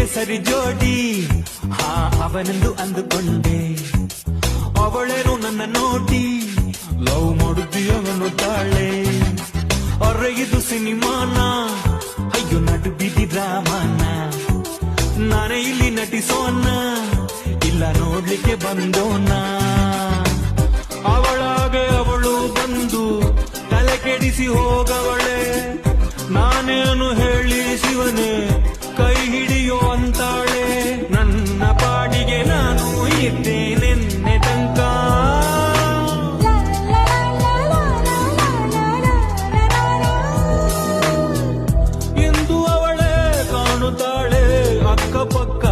ನನಗೆ ಸರಿ ಜೋಡಿ ಹಾ ಅವನೆಂದು ಅಂದುಕೊಂಡೆ. ಅವಳೇನು ನನ್ನ ನೋಡಿ ಲವ್ ಮಾಡುತ್ತೀಯವನು ತಾಳೆ. ಅರೆ ಇದು ಸಿನಿಮಾನ, ಅಯ್ಯೋ ನಡು ಬಿದಿ ಡ್ರಾಮಾನ. ನಾನೇ ಇಲ್ಲಿ ನಟಿಸೋಣ, ಇಲ್ಲ ನೋಡ್ಲಿಕ್ಕೆ ಬಂದೋಣ. ಅವಳಾಗೆ ಅವಳು ಬಂದು ತಲೆ ಕೆಡಿಸಿ ಹೋಗವಳೆ. ನಾನೇನು ಹೇಳಿ ಶಿವನೇ ಕೈ ಹಿಡಿಯೋ ಅಂತಾಳೆ. ನನ್ನ ಪಾಡಿಗೆ ನಾನು ಇದ್ದೇನೆನ್ನೆ ತನಕ ಎಂದು ಅವಳೇ ಕಾಣುತ್ತಾಳೆ. ಅಕ್ಕಪಕ್ಕ